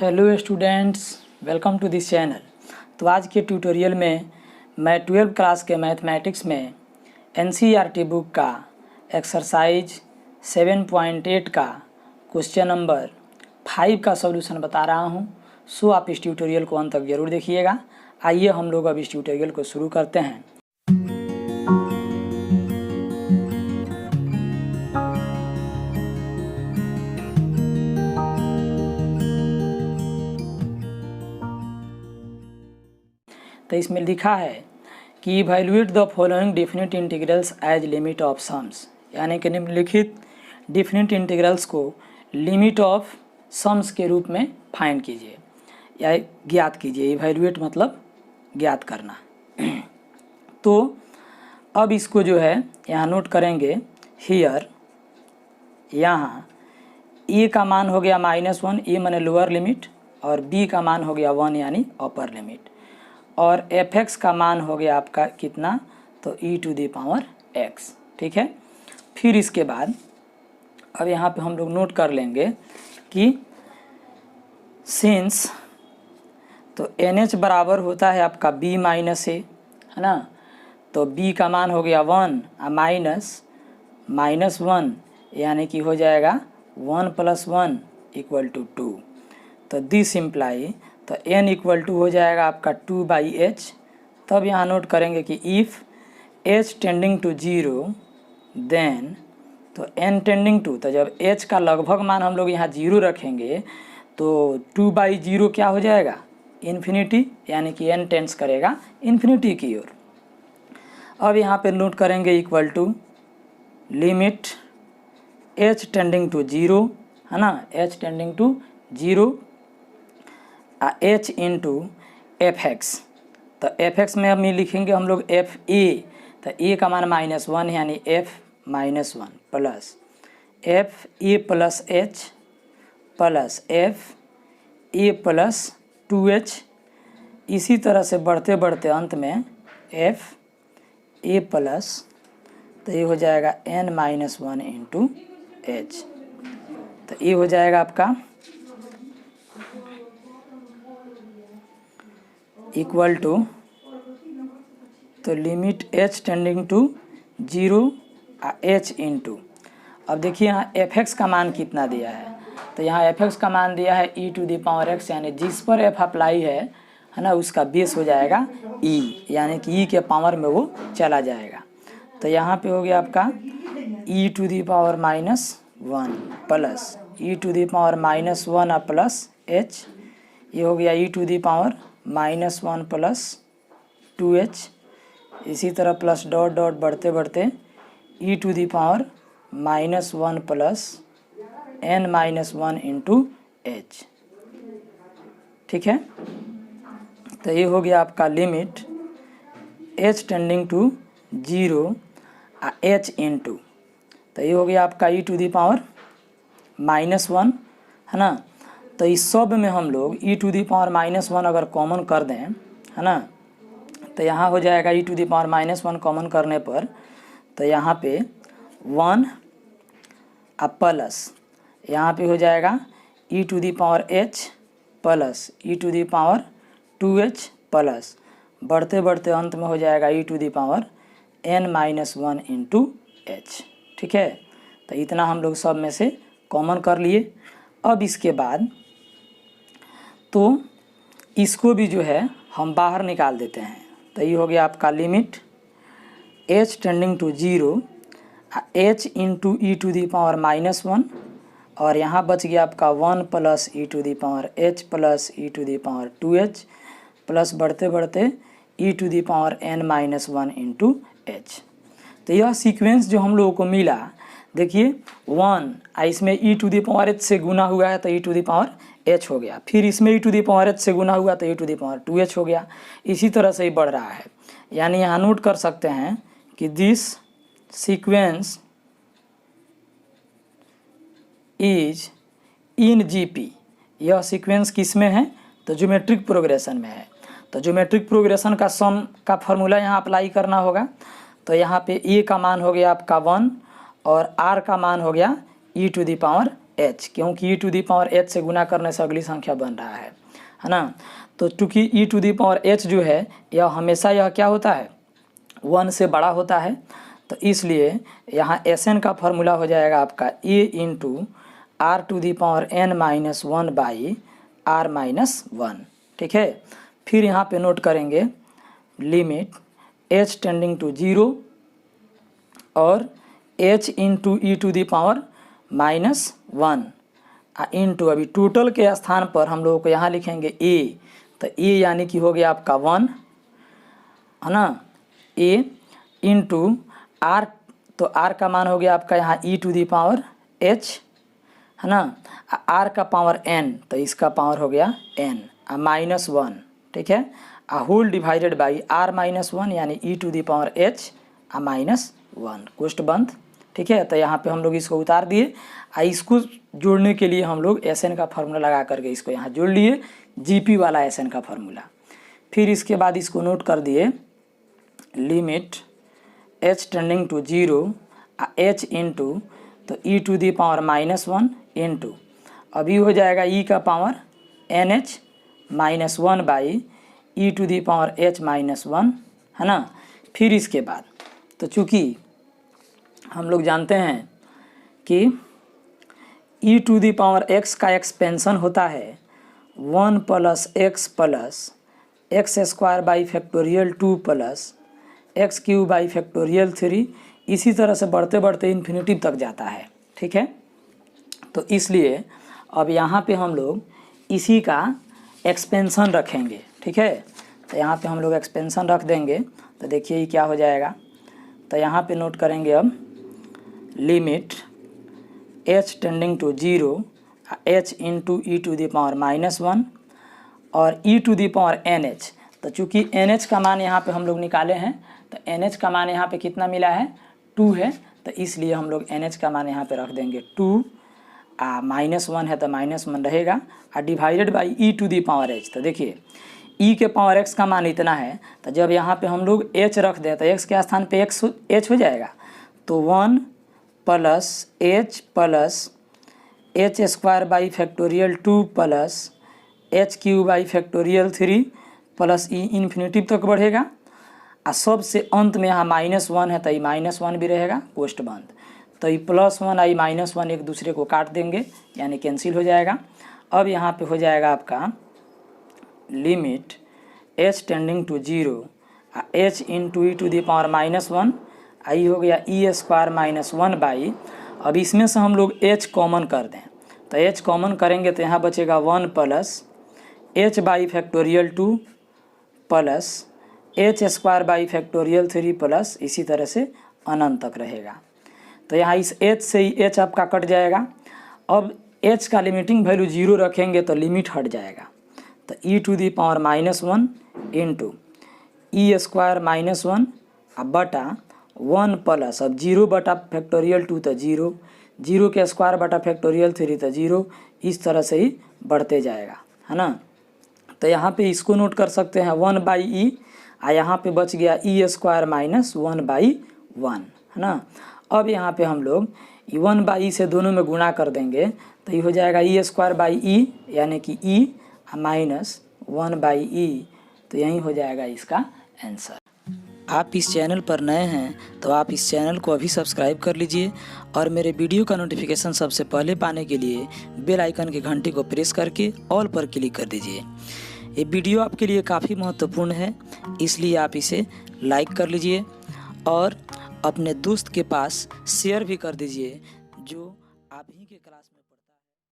Hello students, welcome to this channel. तो आज के ट्यूटोरियल में मैं 12th क्लास के मैथमेटिक्स में एनसीईआरटी बुक का एक्सरसाइज 7.8 का क्वेश्चन नंबर 5 का सॉल्यूशन बता रहा हूं। सो आप इस ट्यूटोरियल को अंत तक जरूर देखिएगा। आइए हम लोग अब इस ट्यूटोरियल को शुरू करते हैं। तो इसमें लिखा है कि evaluate the following definite integrals age limit of sums, यानी कि निम्नलिखित डेफिनिट इंटीग्रल्स को लिमिट ऑफ सम्स के रूप में फाइंड कीजिए या ज्ञात कीजिए। इवैल्यूएट मतलब ज्ञात करना। तो अब इसको जो है यहाँ नोट करेंगे। हियर यहाँ ए का मान हो गया -1, ए माने लोअर लिमिट, और बी का मान हो गया 1 यानी अपर लिमिट, और f(x) का मान हो गया आपका कितना, तो e⁻x। ठीक है। फिर इसके बाद अब यहाँ पे हम लोग नोट कर लेंगे कि सिंस तो NH बराबर होता है आपका b - a, है ना। तो b का मान हो गया 1 -1 यानी कि हो जाएगा 1 + 1 = 2। तो दिस इम्प्लाई तो n = हो जाएगा आपका 2/h। तब यहाँ नोट करेंगे कि if h tending to 0 then तो n टेंडिंग टू, तो जब h का लगभग मान हम लोग यहाँ 0 रखेंगे तो 2/0 क्या हो जाएगा, इन्फिनिटी, यानी कि n टेंड्स करेगा इन्फिनिटी की ओर। अब यहाँ पे नोट करेंगे equal to limit h tending to 0, है ना, h tending to 0 h into f(x). तो f(x) में हम लिखेंगे हम लोग fa, तो a का मान -1 यानी f -1 plus fa plus h plus fa plus 2h। इसी तरह से बढ़ते बढ़ते अंत में fa प्लस, तो ये हो जाएगा n - 1 इंटू h। तो ये हो जाएगा आपका इक्वल टू, तो limit h tending to 0 h into, अब देखिए यहाँ f(x) का मान कितना दिया है। तो यहाँ f(x) का मान दिया है e⁻x, यानी जिस पर f अप्लाई है ना, उसका बेस हो जाएगा e, यानी कि e के पावर में वो चला जाएगा। तो यहाँ पे हो गया आपका e⁻−1 plus e⁻−1 plus h, ये हो गया e⁻−1 प्लस 2h। इसी तरह प्लस डॉट डॉट बढ़ते बढ़ते e⁻−1 plus n-1 into h। ठीक है। तो ये हो गया आपका limit h tending to 0 h into, तो ये हो गया आपका e⁻−1, है ना। तो इस सब में हम लोग e⁻−1 अगर कॉमन कर दें, है ना, तो यहाँ हो जाएगा e⁻−1 कॉमन करने पर, तो यहाँ पे 1 प्लस यहाँ पे हो जाएगा e⁻h प्लस e⁻2h प्लस बढ़ते बढ़ते अंत में हो जाएगा e⁻n-1 इंटू h। ठीक है। तो इतना हम लोग सब में से कॉमन कर लिए। अब इसके बाद तो इसको भी जो है हम बाहर निकाल देते हैं। तो ये हो गया आपका limit h tending to 0 h into e⁻−1, और यहाँ बच गया आपका 1 plus e⁻h plus e⁻2h plus बढ़ते बढ़ते e⁻n-1 इंटू h। तो यह सीक्वेंस जो हम लोगों को मिला, देखिए 1 इसमें e⁻h से गुना हुआ है तो e⁻h हो गया, फिर इसमें e⁻h से गुना हुआ तो e⁻2h हो गया। इसी तरह से ही बढ़ रहा है। यानी यहाँ नोट कर सकते हैं कि this sequence is in GP। यह सीक्वेंस किस में है, तो ज्योमेट्रिक प्रोग्रेशन में है। तो ज्योमेट्रिक प्रोग्रेशन का सम का फॉर्मूला यहाँ अप्लाई करना होगा। तो यहाँ पे a का मान हो गया आपका 1 और r का मान हो गया e⁻h। h, क्योंकि e⁻h से गुना करने से अगली संख्या बन रहा है ना। तो चूँकि e⁻h जो है यह हमेशा यह क्या होता है 1 से बड़ा होता है, तो इसलिए यहाँ Sn का फॉर्मूला हो जाएगा आपका a इंटू r⁻n−1/r-1, ठीक है। फिर यहाँ पे नोट करेंगे लिमिट h टेंडिंग टू 0 और h इंटू e⁻−1 इंटू, अभी टोटल के स्थान पर हम लोगों को यहाँ लिखेंगे a, तो a यानी कि हो गया आपका 1 है ना, a इंटू r, तो r का मान हो गया आपका यहाँ e⁻h है ना, r का पावर n, तो इसका पावर हो गया n -1, ठीक है, होल डिवाइडेड बाई r-1 यानी e⁻h -1, क्वेश्चन बंद, ठीक है। तो यहाँ पे हम लोग इसको उतार दिए, इसको जोड़ने के लिए हम लोग Sn का फार्मूला लगा करके इसको यहाँ जोड़ लिए, Gp वाला Sn का फार्मूला। फिर इसके बाद इसको नोट कर दिए limit h tending to 0 h into, तो e⁻−1 इंटू, अभी हो जाएगा e का पावर nh -1 बाई e⁻h-1 है ना। फिर इसके बाद तो चूँकि हम लोग जानते हैं कि e⁻x का एक्सपेंशन होता है 1 + x² by factorial 2 + x³ by factorial 3, इसी तरह से बढ़ते बढ़ते इन्फिनिटी तक जाता है, ठीक है। तो इसलिए अब यहाँ पे हम लोग इसी का एक्सपेंशन रखेंगे, ठीक है। तो यहाँ पे हम लोग एक्सपेंशन रख देंगे, तो देखिए ये क्या हो जाएगा। तो यहाँ पे नोट करेंगे अब limit h tending to 0 h into e⁻−1 और e⁻nh, तो चूँकि nh का मान यहाँ पे हम लोग निकाले हैं, तो nh का मान यहाँ पे कितना मिला है 2 है, तो इसलिए हम लोग nh का मान यहाँ पे रख देंगे 2, -1 है तो -1 रहेगा, और डिवाइडेड बाई e⁻h। तो देखिए e के पावर x का मान इतना है, तो जब यहाँ पे हम लोग h रख दें तो x के स्थान पे h हो जाएगा, तो 1 + h h² by factorial 2 + h³ by factorial 3 plus e infinity तक बढ़ेगा, और सबसे अंत में यहाँ -1 है तो ये -1 भी रहेगा, क्वेश्चन बंद। तो ये +1 आई -1 एक दूसरे को काट देंगे, यानी कैंसिल हो जाएगा। अब यहाँ पे हो जाएगा आपका limit h tending to 0 h into e⁻−1, आई हो गया e² -1 बाई, अब इसमें से हम लोग h कॉमन कर दें, तो h कॉमन करेंगे तो यहाँ बचेगा 1 + h by factorial 2 plus h² by factorial 3 plus इसी तरह से अनंत तक रहेगा। तो यहाँ इस h से ही h आपका कट जाएगा। अब h का लिमिटिंग वैल्यू 0 रखेंगे तो लिमिट हट जाएगा, तो e⁻−1 इंटू e² -1 बटा 1 प्लस, अब 0 बटा फैक्टोरियल 2 तो 0, 0 के स्क्वायर बटा फैक्टोरियल 3 तो 0, इस तरह से ही बढ़ते जाएगा, है ना। तो यहाँ पे इसको नोट कर सकते हैं 1/e, यहाँ पे बच गया e² -1/1, है ना। अब यहाँ पे हम लोग 1/e से दोनों में गुणा कर देंगे, तो ये हो जाएगा e² यानी कि e -1/e, तो यही हो जाएगा इसका आंसर। आप इस चैनल पर नए हैं तो आप इस चैनल को अभी सब्सक्राइब कर लीजिए, और मेरे वीडियो का नोटिफिकेशन सबसे पहले पाने के लिए बेल आइकन की घंटी को प्रेस करके ऑल पर क्लिक कर दीजिए। ये वीडियो आपके लिए काफ़ी महत्वपूर्ण है, इसलिए आप इसे लाइक कर लीजिए और अपने दोस्त के पास शेयर भी कर दीजिए जो आप ही के क्लास में